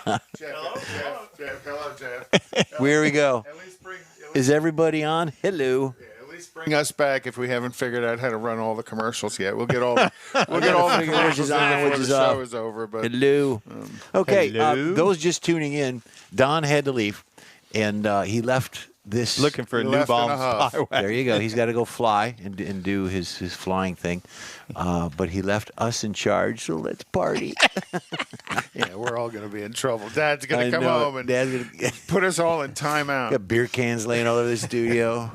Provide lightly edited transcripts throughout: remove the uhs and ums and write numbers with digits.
Jeff. Hello, Jeff. Where we go? At least Is everybody on? Hello. at least bring us back if we haven't figured out how to run all the commercials yet. We'll get all the commercials on before the show is over. But Hello. Okay, hello. those just tuning in, Don had to leave, and he left this. Looking for a new left in a bomb huff. spy. There you go. He's got to go fly and do his flying thing. But he left us in charge, so let's party. yeah, we're all going to be in trouble. Dad's going I to come know home it. and Dad's gonna put us all in timeout. got beer cans laying all over the studio.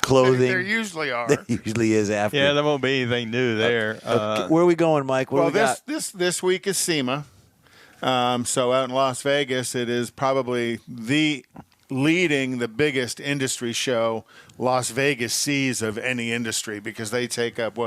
Clothing. There usually are. There usually is after. Yeah, there won't be anything new there. Where are we going, Mike? What do we got? This week is SEMA. So out in Las Vegas, it is probably leading the biggest industry show Las Vegas sees of any industry, because they take up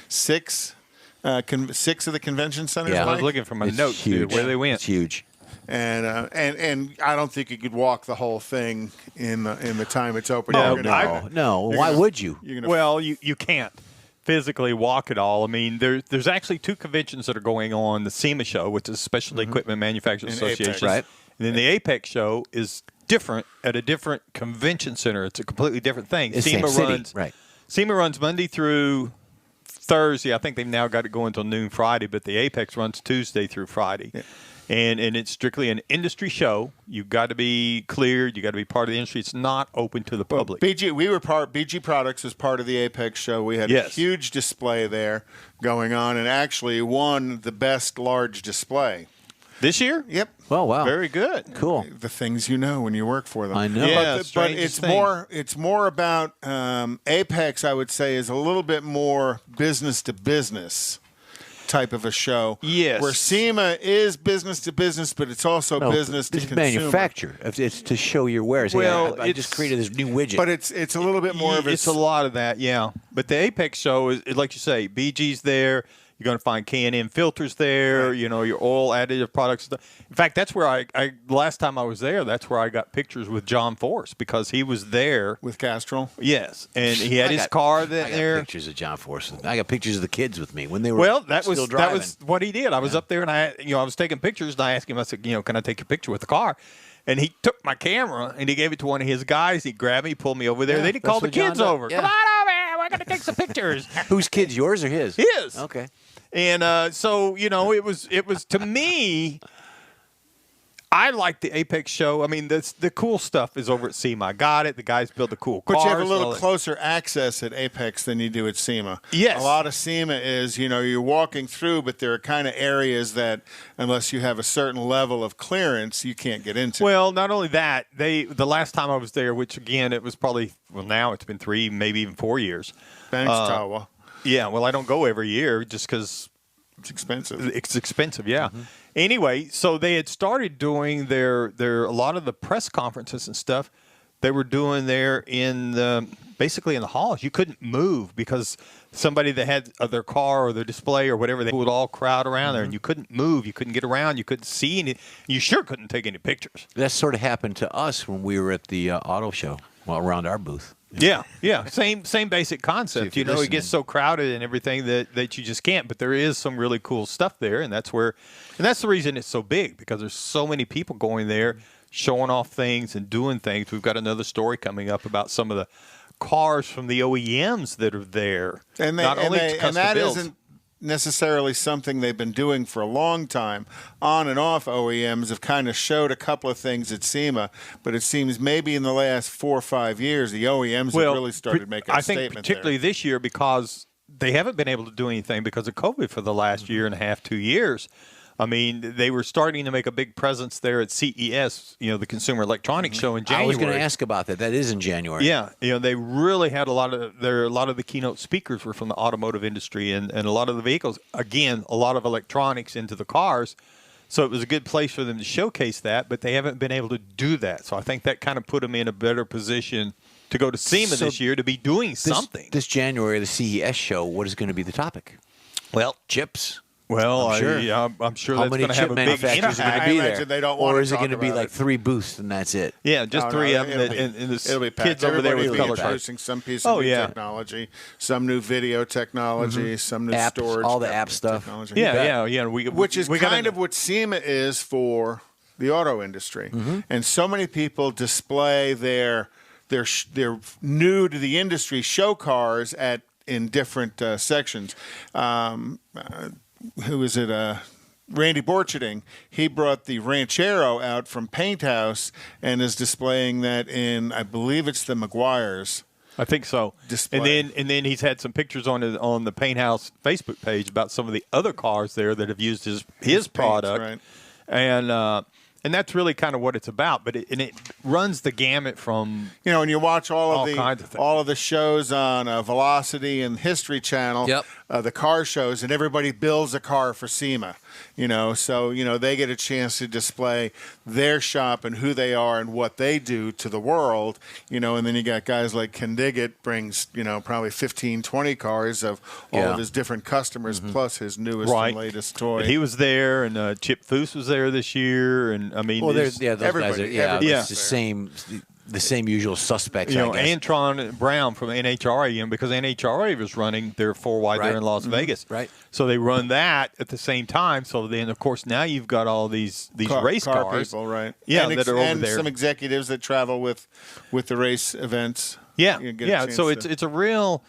six of the convention centers. Yeah. I was Mike? looking for my It's notes, dude, huge. where they went. It's huge. And I don't think you could walk the whole thing in the time it's open. No, You're gonna- No. you're Why gonna- would you? You're gonna Well, you can't physically walk it all. I mean, there's actually two conventions that are going on. The SEMA show, which is Specialty Equipment Manufacturers And Association. Apex. Right. And then the Apex show is different at a different convention center. It's a completely different thing. It's same city. Right. SEMA runs Monday through Thursday. I think they've now got it going until noon Friday, but the Apex runs Tuesday through Friday. Yeah. And it's strictly an industry show. You've got to be cleared. You've got to be part of the industry. It's not open to the public. BG Products is part of the Apex show. We had a Yes. huge display there going on, and actually won the best large display. This year? Yep. Oh, wow. Very good. Cool. The things you know when you work for them. I know. Yeah, but strangest it's more about Apex. I would say is a little bit more business to business type of a show. Yes. Where SEMA is business to business, but it's also No, business to it's consumer. manufacture. It's to show your wares. Well, I just created this new widget. But it's a little bit more of It's a lot of that, yeah. But the Apex show is like you say, BG's there. You're going to find K&N filters there. Right. You know, your oil additive products. In fact, that's where I last time I was there. That's where I got pictures with John Force, because he was there. with Castrol. Yes, and he had his car there. I got pictures of John Force. I got pictures of the kids with me when they were Well, that still was driving. what he did. I was up there and I was taking pictures, and I asked him. I said, can I take a picture with the car? And he took my camera and he gave it to one of his guys. He grabbed me, pulled me over there. Yeah, then he that's called the what John kids does. over. Yeah. Come on over here. We're going to take some pictures. Whose kids? Yours or his? His. Okay. And so it was to me. I like the Apex show. I mean, the cool stuff is over at SEMA. I got it. The guys build the cool cars. But you have a little all that. closer access at Apex than you do at SEMA. Yes. A lot of SEMA is, you're walking through, but there are kind of areas that, unless you have a certain level of clearance, you can't get into. Well, not only that, the last time I was there, which again, it was probably, now it's been 3, maybe even 4 years. Thanks, Tawa. Yeah, well, I don't go every year just because It's expensive. it's expensive, yeah. Anyway, so they had started doing their a lot of the press conferences and stuff. They were doing there basically in the halls. You couldn't move because somebody that had their car or their display or whatever, they would all crowd around there, and you couldn't move. You couldn't get around. You couldn't see any. You sure couldn't take any pictures. That sort of happened to us when we were at the auto show, around our booth. Yeah. Same basic concept. if you're It gets listening. so crowded and everything that you just can't. But there is some really cool stuff there, and that's the reason it's so big, because there's so many people going there, showing off things and doing things. We've got another story coming up about some of the cars from the OEMs that are there. And that isn't necessarily something they've been doing for a long time. On and off, OEMs have kind of showed a couple of things at SEMA, but it seems maybe in the last 4 or 5 years, the OEMs have really started making a statement I think particularly this year, because they haven't been able to do anything because of COVID for the last year and a half, 2 years. I mean, they were starting to make a big presence there at CES, the Consumer Electronics Show in January. I was going to ask about that. That is in January. Yeah, they really had a lot of the keynote speakers were from the automotive industry, and a lot of the vehicles, again, a lot of electronics into the cars. So it was a good place for them to showcase that, but they haven't been able to do that. So I think that kind of put them in a better position to go to SEMA this year, to be doing something. This January, the CES show, what is going to be the topic? Well, Chips. Well, I'm sure. I'm sure How that's many going to chip have a big manufacturers impact. are going to be I imagine there? they don't want or to is it talk going to be about like it. 3 booths and that's it? Yeah, just No, 3 no, of them, it'll be- and It'll be the packed. kids over there Everybody with will color be charts. introducing some piece of new technology, some new video technology, some new Apps, storage. all the app stuff. Technology. Yeah. Which is we got kind of what SEMA is for the auto industry, and so many people display their new to the industry show cars in different sections. Who is it? Randy Borcherding. He brought the Ranchero out from Paint House and is displaying that in, I believe it's the McGuire's. I think so. Display. And then he's had some pictures on the Paint House Facebook page about some of the other cars there that have used his product, right. And that's really kind of what it's about. But it runs the gamut from and you watch all kinds of things. all of the shows on Velocity and History Channel, Yep. The car shows, and everybody builds a car for SEMA. So they get a chance to display their shop and who they are and what they do to the world. And then you got guys like Ken Diggett brings probably 15, 20 cars of all of his different customers plus his newest and latest toy. And he was there, and Chip Foose was there this year, and I mean, Well, those guys are, everybody's it's the same usual suspects. I guess. Antron Brown from NHRA, because NHRA was running their 4Y there in Las Vegas. Right. So they run that at the same time. So then, of course, now you've got all these race car cars. people, right? Yeah, and that are over and there. some executives that travel with the race events. Yeah, You get a yeah. chance So to- it's a real.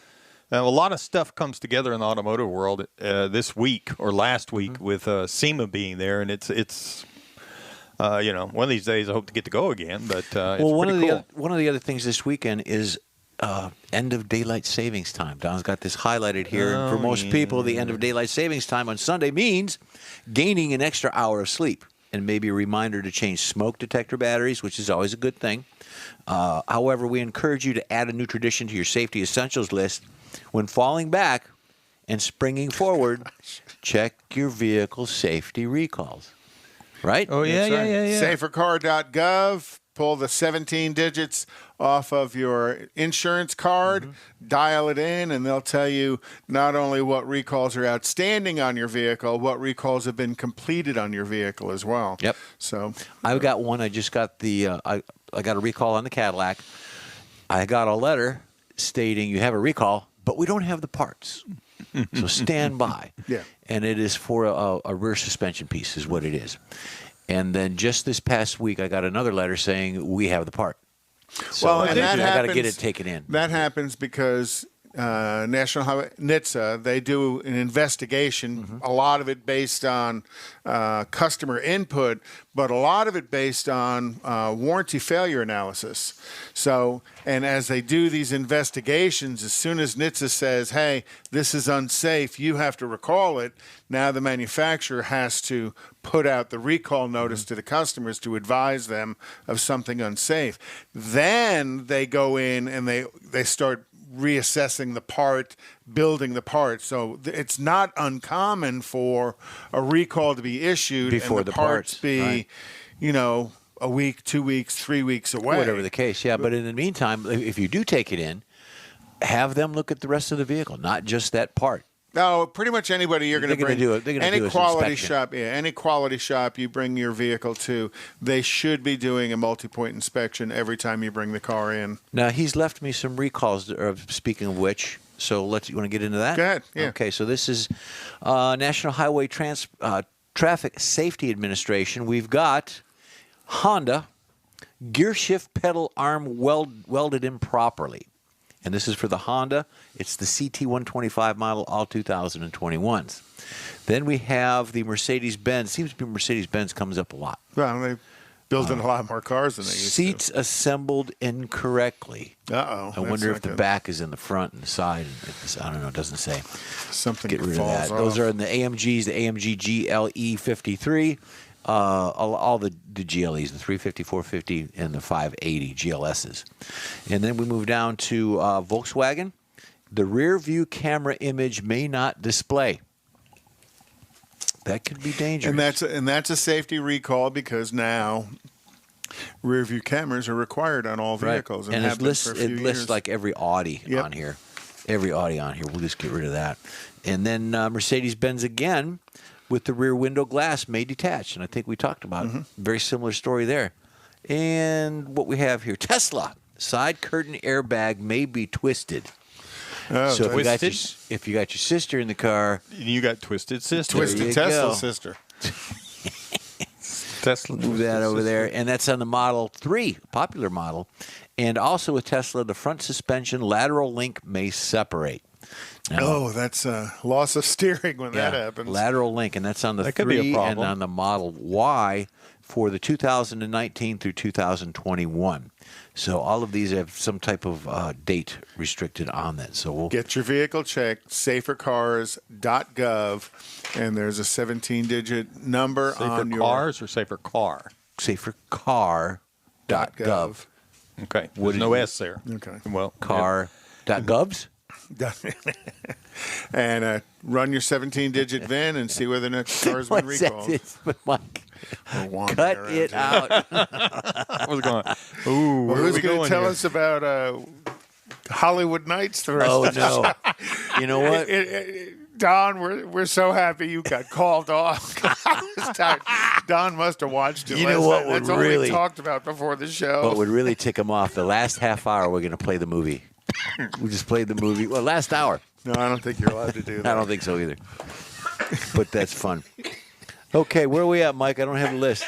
A lot of stuff comes together in the automotive world this week or last week with SEMA being there, and it's one of these days I hope to get to go again. But it's one pretty cool. one of the other things this weekend is end of daylight savings time. Don's got this highlighted here, and for most people, the end of daylight savings time on Sunday means gaining an extra hour of sleep, and maybe a reminder to change smoke detector batteries, which is always a good thing. However, we encourage you to add a new tradition to your safety essentials list. When falling back and springing forward, check your vehicle safety recalls. Right? Oh yeah, That's right. yeah. Safercar.gov. Pull the 17 digits off of your insurance card, dial it in, and they'll tell you not only what recalls are outstanding on your vehicle, what recalls have been completed on your vehicle as well. Yep. So I've got one. I just got I got a recall on the Cadillac. I got a letter stating you have a recall, but we don't have the parts. So stand by. Yeah. And it is for a rear suspension piece is what it is. And then just this past week, I got another letter saying we have the part. So Well, I and that got to get happens- it taken in. that happens because National Highway NHTSA, they do an investigation, a lot of it based on customer input, but a lot of it based on warranty failure analysis. So, and as they do these investigations, as soon as NHTSA says, hey, this is unsafe, you have to recall it, now the manufacturer has to put out the recall notice to the customers to advise them of something unsafe. Then they go in and they start reassessing the part, building the part. So it's not uncommon for a recall to be issued Before and the the parts parts, be, right. A week, 2 weeks, 3 weeks away. Whatever the case, yeah. But in the meantime, if you do take it in, have them look at the rest of the vehicle, not just that part. No, pretty much anybody you're going to They're bring. gonna do it. They're gonna any do an quality inspection. shop, any quality shop you bring your vehicle to, they should be doing a multi-point inspection every time you bring the car in. Now, he's left me some recalls, speaking of which, so you want to get into that? Go ahead, yeah. Okay, so this is National Highway Traffic Safety Administration. We've got Honda gear shift pedal arm welded improperly. And this is for the Honda. It's the CT125 model, all 2021s. Then we have the Mercedes-Benz. Seems to be Mercedes-Benz comes up a lot. Well, they building a lot more cars than they used Seats assembled incorrectly. to. Uh-oh. I wonder if the back is in the front and the side. I don't know. It doesn't say. Something Get rid of falls that. off. Those are in the AMGs, the AMG GLE 53, all the GLEs, the 350, 450, and the 580 GLSs. And then we move down to Volkswagen. The rear view camera image may not display. That could be dangerous. And that's a safety recall because now rear view cameras are required on all vehicles and, and have it been lists, for a few it lists years. like every Audi Yep. on here. Every Audi on here. We'll just get rid of that. And then Mercedes-Benz again with the rear window glass may detach. And I think we talked about very similar story there. And what we have here, Tesla. Side curtain airbag may be twisted. Oh, So Twisted? if you got your sister in the car, You got Twisted Sister. There Twisted you Tesla go. sister. Tesla. Move that over there. And that's on the Model 3, popular model. And also with Tesla, the front suspension lateral link may separate. Now, Oh, that's loss of steering when that happens. lateral link, and that's on the That could be a 3 and problem. on the Model Y for the 2019 through 2021. So all of these have some type of date restricted on that. So we'll Get your vehicle checked, safercars.gov, and there's a 17-digit number Safer on your cars or safer car? safercar.gov. Okay. What There's no did you- S there. Okay. Well, Car.govs? and run your 17-digit VIN and see whether the next car's been What's that? recalled. It's- Mike, We're wandering cut around it here. out. I was going, ooh, Well, where are who's we going going to tell here? us about Hollywood Nights the rest Oh, of the show? no. You know what? Don, we're so happy you got called off. I was tired. Don must have watched it. You know last what night. would That's all really- we talked about before the show. What would really tick him off, the last half hour, we're going to play the movie. We just played the movie. Well, last hour. No, I don't think you're allowed to do that. I don't think so either. But that's fun. Okay, where are we at, Mike? I don't have a list.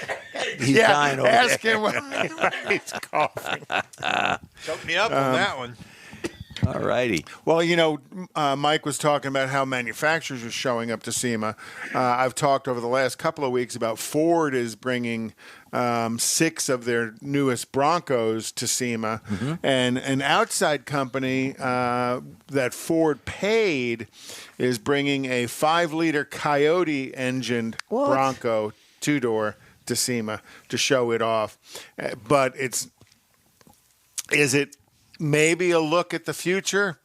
He's dying over ask there. him when he's coughing. Choke me up on that one. All righty. Well, you know, Mike was talking about how manufacturers are showing up to SEMA. I've talked over the last couple of weeks about Ford is bringing 6 of their newest Broncos to SEMA. And an outside company that Ford paid is bringing a 5-liter Coyote engined What? Bronco 2-door to SEMA to show it off. But is it maybe a look at the future?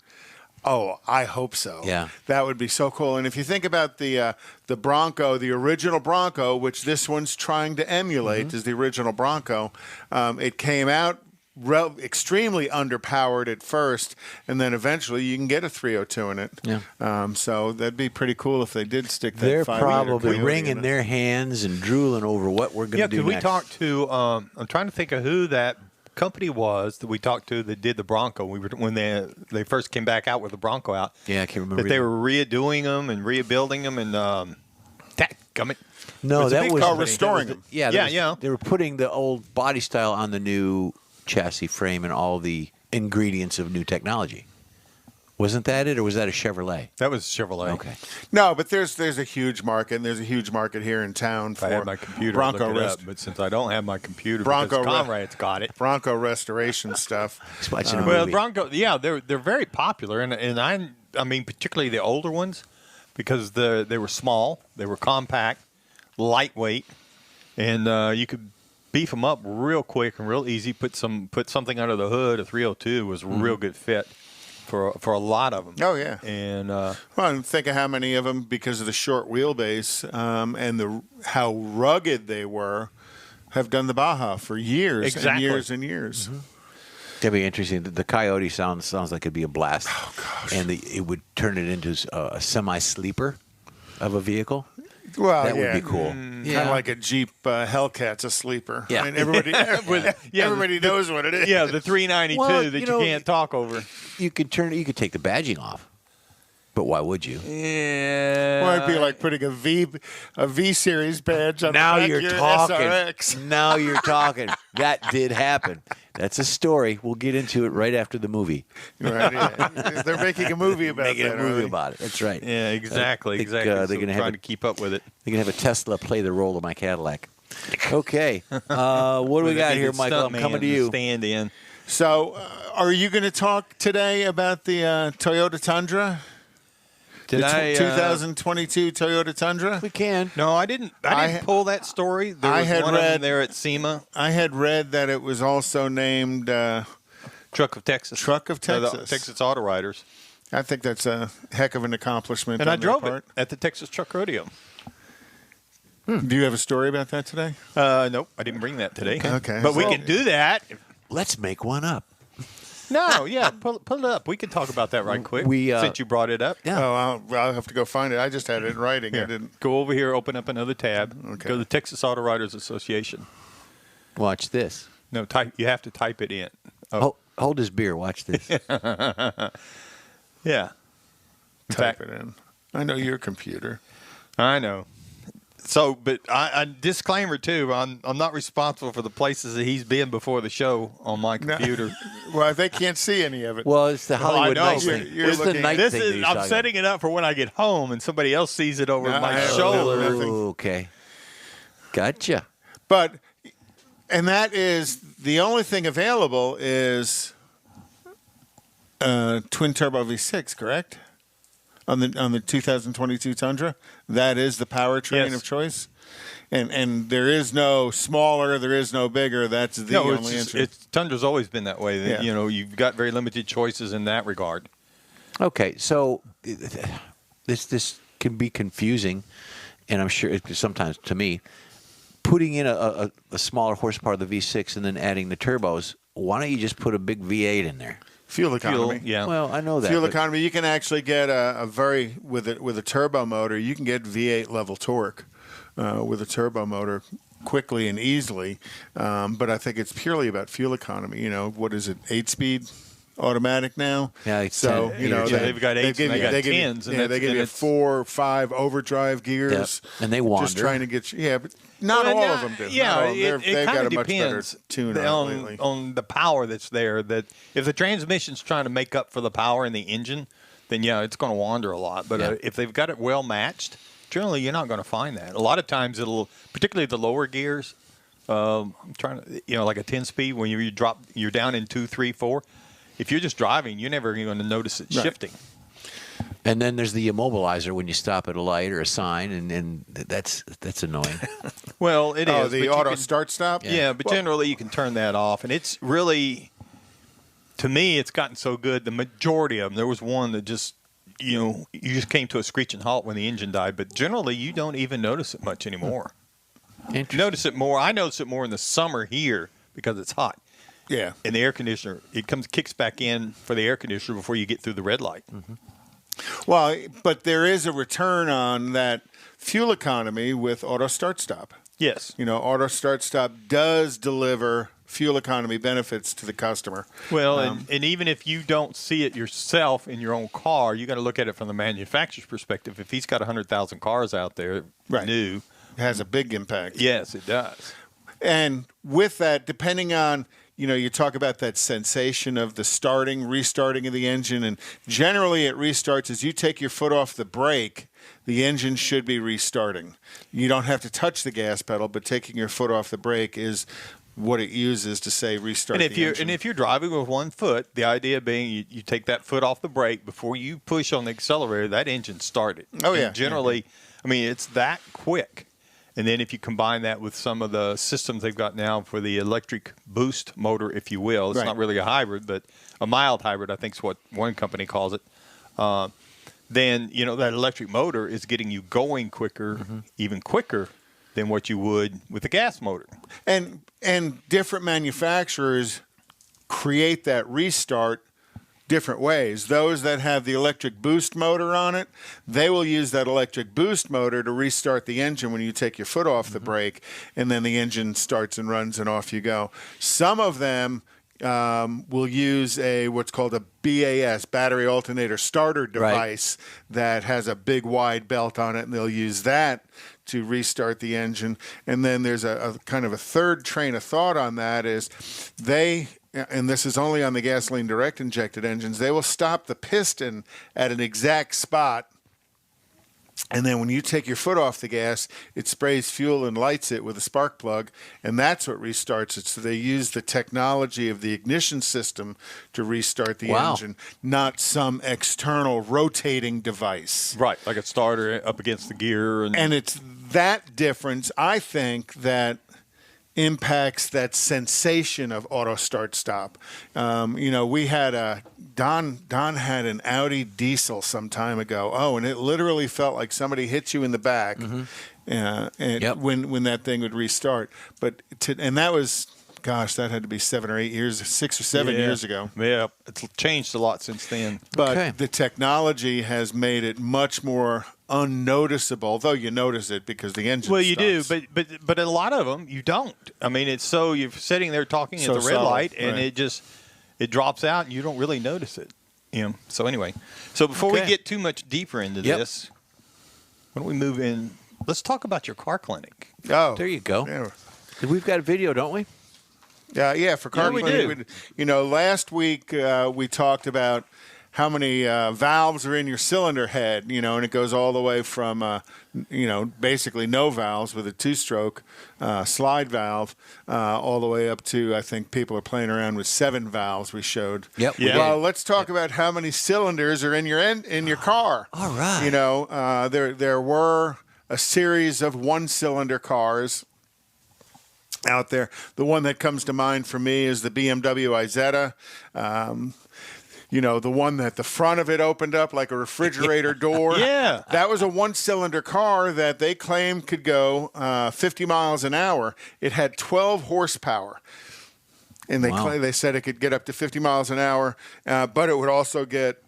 Oh, I hope so. Yeah. That would be so cool. And if you think about the Bronco, the original Bronco, which this one's trying to emulate, is the original Bronco. It came out extremely underpowered at first, and then eventually you can get a 302 in it. Yeah. So that'd be pretty cool if they did stick that. They're 5-liter probably Coyote wringing in it. their hands and drooling over what we're going Yeah, to do could we next. talk to? I'm trying to think of who that company was that we talked to that did the Bronco. We were when they first came back out with the Bronco out. Yeah, I can't remember. That they either. were redoing them and rebuilding them and dadgummit. No, It's a that big was company. restoring them. Yeah, Yeah, was- yeah. They were putting the old body style on the new chassis frame and all the ingredients of new technology. Wasn't that it, or was that a Chevrolet? That was Chevrolet. Okay. No, but there's a huge market, and there's a huge market here in town If for I had my computer, Bronco I'd look it rest- up, but since I don't have my computer, Bronco because re- Conrad's got it. Bronco restoration stuff. He's watching a Well, movie. Bronco, yeah, they're very popular, and I mean particularly the older ones because they were small, they were compact, lightweight, and you could beef them up real quick and real easy. Put something under the hood. A 302 was a real good fit for a lot of them. Oh, yeah. and Well, and think of how many of them, because of the short wheelbase and how rugged they were, have done the Baja for years and Exactly. years and years. That'd be interesting. The Coyote sounds like it'd be a blast. Oh gosh! And it would turn it into a semi-sleeper of a vehicle. Well, That would yeah. be cool. Kind of like a Jeep Hellcat's a sleeper. Yeah. I mean, everybody knows what it is. yeah, the 392 Well, that you you know, can't talk over. You could take the badging off, but why would you? Yeah, Well, it'd be like putting a V series badge on Now the back you're of your talking. SRX. Now you're talking. That did happen. That's a story. We'll get into it right after the movie. Right, yeah. They're making a movie about Making that. a movie aren't they? about it. That's right. Yeah, exactly, I think, exactly. they're So gonna we're have trying a- to keep up with it. They're gonna have a Tesla play the role of my Cadillac. Okay. What do we got here, Michael? I'm coming to you. Stand in. So, are you going to talk today about the Toyota Tundra? Did the I? 2022 Toyota Tundra? We can. No, I didn't. I didn't pull that story. There I was had one of read- them there at SEMA. I had read that it was also named Truck of Texas. Truck of The Texas. Texas Auto Riders. I think that's a heck of an accomplishment. And on I their drove part. it at the Texas Truck Rodeo. Do you have a story about that today? Nope, I didn't bring that today. Okay. But we Well- can do that. Let's make one up. No, yeah, pull it up. We can talk about that right quick. Since you brought it up. Yeah. Oh, I'll have to go find it. I just had it in writing. I Here, didn't. go over here, open up another tab. Okay. Go to the Texas Auto Riders Association. Watch this. No, type. You have to type it in. Hold his beer. Watch this. Yeah. In Type fact, it in. I know your computer. I know. So, but I disclaimer too. I'm not responsible for the places that he's been before the show on my computer. Well, they can't see any of it. Well, it's the Hollywood know. night thing. You're It's the looking- night This thing. that is he's I'm talking setting it up for when I get home and somebody else sees it over No, my I have shoulder. nothing. about. Okay. Gotcha. But, and that is the only thing available is twin turbo V6, correct? On the 2022 Tundra, that is the powertrain Yes. of choice. And there is no smaller, there is no bigger. That's the No, only answer. Tundra's always been that way. Yeah. You know, you've got very limited choices in that regard. Okay, so this can be confusing, and I'm sure sometimes to me, putting in a smaller horsepower of the V6 and then adding the turbos. Why don't you just put a big V8 in there? Fuel economy. Yeah. Well, I know that. Fuel but- economy. You can actually get with a turbo motor. You can get V8 level torque with a turbo motor quickly and easily. But I think it's purely about fuel economy. You know, what is it? 8-speed automatic now. Yeah, it's so 10, you know yeah, they've got 8s and they got 10s, and they give you 4 or 5 overdrive gears. Yep, and they wander. Just trying to get you. Yeah, but not Well, all now- of them do. Yeah, Not all of them. it They've kind got of a much better depends tune on it lately. on the power that's there. That if the transmission's trying to make up for the power in the engine, then yeah, it's going to wander a lot. But Yeah. if they've got it well matched, generally you're not going to find that. A lot of times it'll, particularly the lower gears. I'm trying to, like a 10-speed when you're down in 2, 3, 4. If you're just driving, you're never going to notice it Right. shifting. And then there's the immobilizer when you stop at a light or a sign, and that's annoying. Well, it is. Oh, but the you auto can- start stop. Yeah, but generally you can turn that off, and it's really, to me, it's gotten so good. The majority of them. There was one that just, you just came to a screeching halt when the engine died. But generally, you don't even notice it much anymore. You Interesting. notice it more. I notice it more in the summer here because it's hot. Yeah. And the air conditioner, it kicks back in for the air conditioner before you get through the red light. Well, but there is a return on that fuel economy with auto start stop. Yes. You know, auto start stop does deliver fuel economy benefits to the customer. Well, and even if you don't see it yourself in your own car, you got to look at it from the manufacturer's perspective. If he's got 100,000 cars out there Right. new, It has a big impact. yes, it does. And with that, depending on, you talk about that sensation of the restarting of the engine, and generally it restarts as you take your foot off the brake, the engine should be restarting. You don't have to touch the gas pedal, but taking your foot off the brake is what it uses to say restart And the engine. if you're driving with one foot, the idea being you take that foot off the brake before you push on the accelerator, that engine started. Oh, And yeah. generally, I mean, it's that quick. And then if you combine that with some of the systems they've got now for the electric boost motor, if you will, it's Right. not really a hybrid, but a mild hybrid, I think is what one company calls it. Then, that electric motor is getting you going quicker, even quicker than what you would with a gas motor. And different manufacturers create that restart different ways. Those that have the electric boost motor on it, they will use that electric boost motor to restart the engine when you take your foot off the brake, and then the engine starts and runs and off you go. Some of them will use what's called a BAS, battery alternator starter device, that has a big wide belt on it, and they'll use that to restart the engine. And then there's a kind of a third train of thought on that is and this is only on the gasoline direct injected engines, they will stop the piston at an exact spot. And then when you take your foot off the gas, it sprays fuel and lights it with a spark plug, and that's what restarts it. So they use the technology of the ignition system to restart the Wow. engine, not some external rotating device. Right, like a starter up against the gear. And it's that difference, I think, that impacts that sensation of auto start stop. We had Don had an Audi diesel some time ago. Oh, and it literally felt like somebody hit you in the back, and Yep. when that thing would restart. And that was, gosh, that had to be 7 or 8 years, 6 or 7 years ago. Yeah, it's changed a lot since then. But Okay. the technology has made it much more unnoticeable, though you notice it because the engine. Well, you do, stops. but a lot of them you don't. I mean, it's so you're sitting there talking So at the red subtle, light, and right. it drops out, and you don't really notice it. So anyway, before we Okay. get too much deeper into Yep. this, why don't we move in let's talk about your car clinic. Oh, There you go. yeah. We've got a video, don't we? Yeah, for car we cleaning, last week we talked about how many valves are in your cylinder head, and it goes all the way from, basically no valves with a two-stroke slide valve all the way up to, I think people are playing around with 7 valves we showed. Yep. we Yeah. did. Well, let's talk about how many cylinders are in your car. All right. There were a series of one-cylinder cars out there. The one that comes to mind for me is the BMW Isetta. The one that the front of it opened up like a refrigerator door. Yeah. That was a one-cylinder car that they claimed could go 50 miles an hour. It had 12 horsepower. And they said it could get up to 50 miles an hour, but it would also get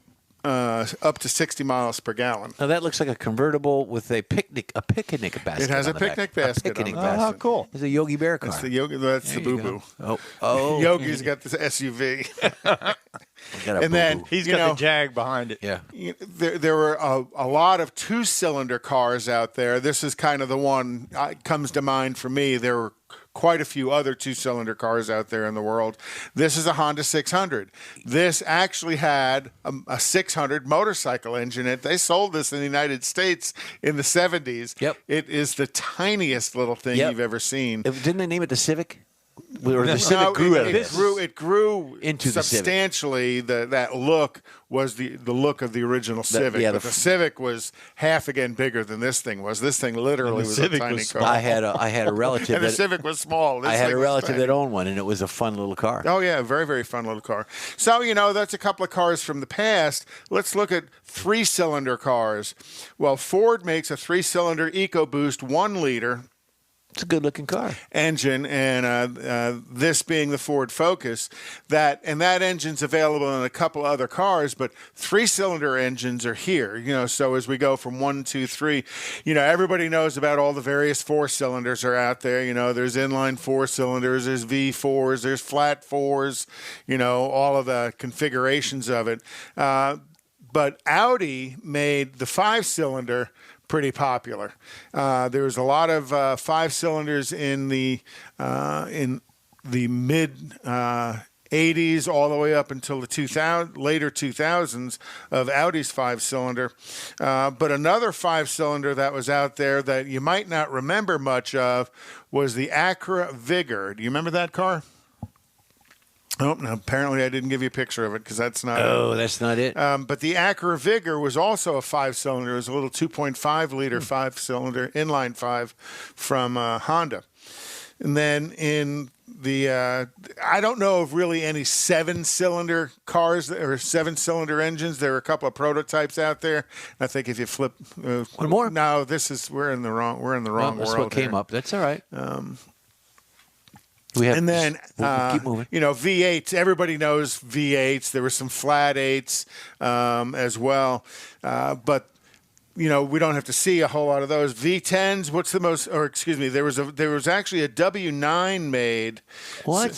up to 60 miles per gallon. Now that looks like a convertible with a picnic basket. It has on a the back. picnic basket A picnic on the back. basket. Oh, how cool. It's a Yogi Bear car. That's the Yogi. That's the There you boo-boo. go. Oh. Yogi's got this SUV. Got a And then boo-boo. He's got the Jag behind it. Yeah. There were a lot of two-cylinder cars out there. This is kind of the one comes to mind for me. There were quite a few other two-cylinder cars out there in the world. This is a Honda 600. This actually had a 600 motorcycle engine. They sold this in the United States in the 70s. Yep. It is the tiniest little thing Yep. you've ever seen. Didn't they name it the Civic? Or the No, Civic grew out of this. It grew Into the Civic. substantially. That look was the look of the original Civic. yeah, but the Civic was half again bigger than this thing was. This thing literally was Civic a tiny was car. I had a relative and the that Civic was small. This I had thing a was relative tiny. that owned one, and it was a fun little car. Oh yeah, very very fun little car. So that's a couple of cars from the past. Let's look at 3-cylinder cars. Well, Ford makes a 3-cylinder EcoBoost 1 liter. It's a good-looking car. Engine, and this being the Ford Focus, that engine's available in a couple other cars, but 3-cylinder engines are here. So as we go from 1, 2, 3, everybody knows about all the various 4-cylinders are out there. There's inline 4-cylinders, there's V4s, there's flat 4s, all of the configurations of it. But Audi made the 5-cylinder pretty popular. There was a lot of 5-cylinders in the mid 80s all the way up until the later 2000s of Audi's 5-cylinder. But another 5-cylinder that was out there that you might not remember much of was the Acura Vigor. Do you remember that car? Oh, no, apparently I didn't give you a picture of it because that's not That's not it. but the Acura Vigor was also a 5-cylinder. It was a little 2.5 liter 5-cylinder inline 5 from Honda. And then in the I don't know of really any 7-cylinder cars or 7-cylinder engines. There are a couple of prototypes out there. I think if you flip one more. No, we're in the wrong world. That's what came here. up. That's all right. We have, And then, we'll keep moving. V8s. Everybody knows V8s. There were some flat 8s as well. But, we don't have to see a whole lot of those. V10s, what's the most, or excuse me, there was actually a W9 made. What?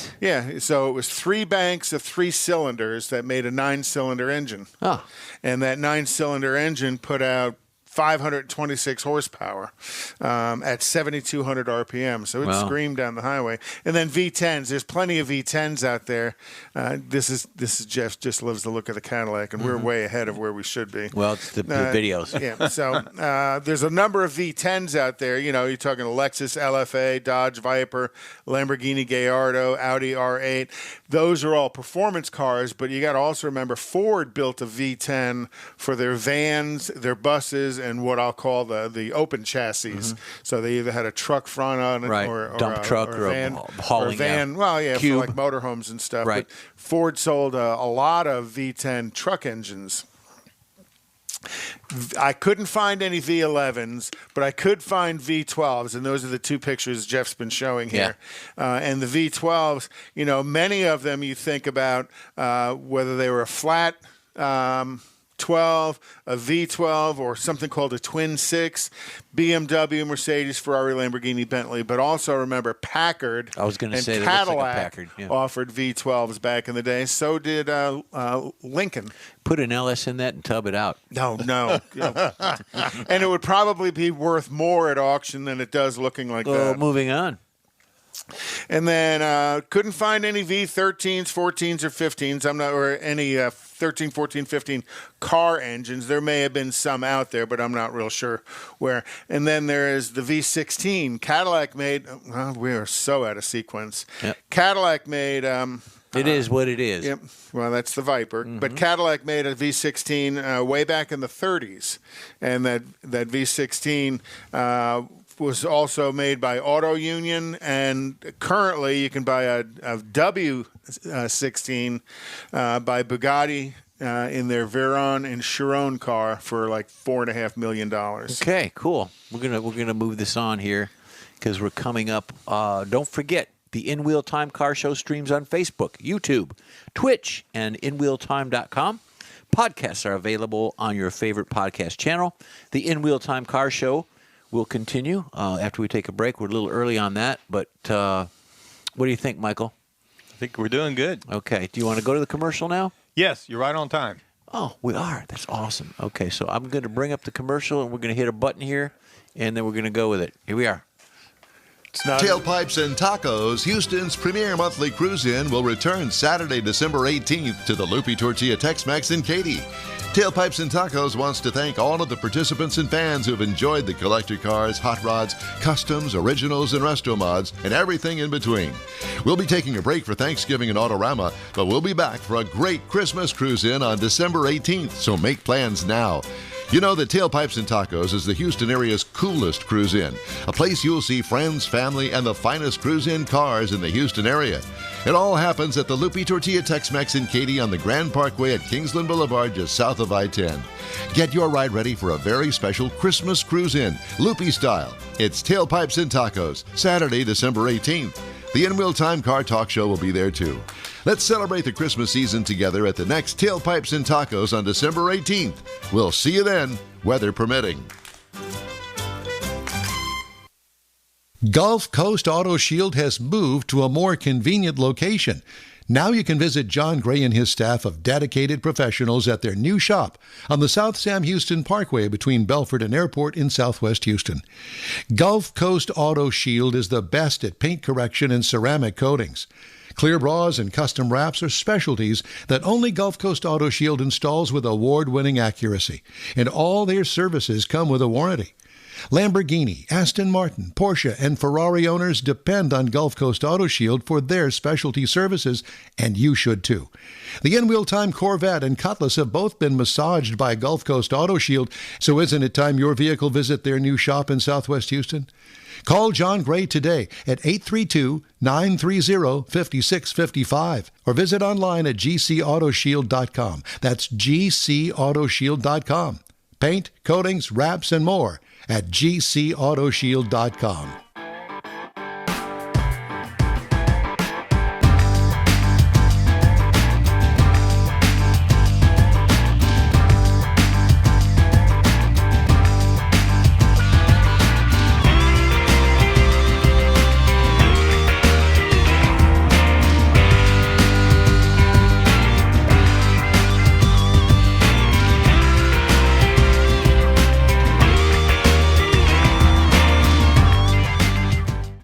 So it was 3 banks of 3 cylinders that made a 9-cylinder engine. Oh. And that 9-cylinder engine put out 526 horsepower at 7,200 RPM. So it screamed down the highway. And then V10s. There's plenty of V10s out there. This is Jeff just loves the look of the Cadillac, and we're way ahead of where we should be. Well, it's the videos. Yeah. So there's a number of V10s out there. You're talking Lexus LFA, Dodge Viper, Lamborghini Gallardo, Audi R8. Those are all performance cars, but you got to also remember Ford built a V10 for their vans, their buses, and what I'll call the open chassis. Mm-hmm. So they either had a truck front on it, right. or dump truck, or a van, hauling or a van. out. Well, yeah, Cube. for like motorhomes and stuff. Right. But Ford sold a lot of V10 truck engines. I couldn't find any V11s, but I could find V12s, and those are the 2 pictures Jeff's been showing here. Yeah. And the V12s, many of them you think about whether they were a flat 12, a V12, or something called a Twin 6, BMW, Mercedes, Ferrari, Lamborghini, Bentley, but also remember Packard I was going to and say that looks like a Cadillac Packard, yeah. offered V12s back in the day. So did Lincoln. Put an LS in that and tub it out. No. And it would probably be worth more at auction than it does looking like that. Moving on. And then couldn't find any V13s, 14s, or 15s. Or any 13, 14, 15 car engines. There may have been some out there, but I'm not real sure where. And then there is the V16. Cadillac made. Well, we are so out of sequence. Yep. Cadillac made. It is what it is. Yep. Well, that's the Viper. But Cadillac made a V16 way back in the 30s, and that V16 was also made by Auto Union, and currently you can buy a W16 by Bugatti in their Veyron and Chiron car for like $4.5 million. Okay, cool. We're gonna move this on here because we're coming up. Don't forget the In Wheel Time Car Show streams on Facebook, YouTube, Twitch, and InWheelTime.com. Podcasts are available on your favorite podcast channel. The In Wheel Time Car Show will continue after we take a break. We're a little early on that, but what do you think, Michael? I think we're doing good. Okay. Do you want to go to the commercial now? Yes, you're right on time. Oh, we are. That's awesome. Okay, so I'm going to bring up the commercial, and we're going to hit a button here, and then we're going to go with it. Here we are. Tailpipes and Tacos, Houston's premier monthly cruise-in, will return Saturday, December 18th to the Loopy Tortilla Tex-Mex in Katy. Tailpipes and Tacos wants to thank all of the participants and fans who've enjoyed the collector cars, hot rods, customs, originals, and resto mods, and everything in between. We'll be taking a break for Thanksgiving and Autorama, but we'll be back for a great Christmas cruise-in on December 18th, so make plans now. You know that Tailpipes and Tacos is the Houston area's coolest cruise-in, a place you'll see friends, family, and the finest cruise-in cars in the Houston area. It all happens at the Loopy Tortilla Tex-Mex in Katy on the Grand Parkway at Kingsland Boulevard, just south of I-10. Get your ride ready for a very special Christmas cruise-in, Loopy style. It's Tailpipes and Tacos, Saturday, December 18th. The In Wheel Time Car Talk Show will be there too. Let's celebrate the Christmas season together at the next Tailpipes and Tacos on December 18th. We'll see you then, weather permitting. Gulf Coast Auto Shield has moved to a more convenient location. Now you can visit John Gray and his staff of dedicated professionals at their new shop on the South Sam Houston Parkway between Belford and Airport in Southwest Houston. Gulf Coast Auto Shield is the best at paint correction and ceramic coatings. Clear bras and custom wraps are specialties that only Gulf Coast Auto Shield installs with award-winning accuracy, and all their services come with a warranty. Lamborghini, Aston Martin, Porsche, and Ferrari owners depend on Gulf Coast Auto Shield for their specialty services, and you should too. The In Wheel Time Corvette and Cutlass have both been massaged by Gulf Coast Auto Shield, so isn't it time your vehicle visit their new shop in Southwest Houston? Call John Gray today at 832-930-5655 or visit online at gcautoshield.com. That's gcautoshield.com. Paint, coatings, wraps, and more at gcautoshield.com.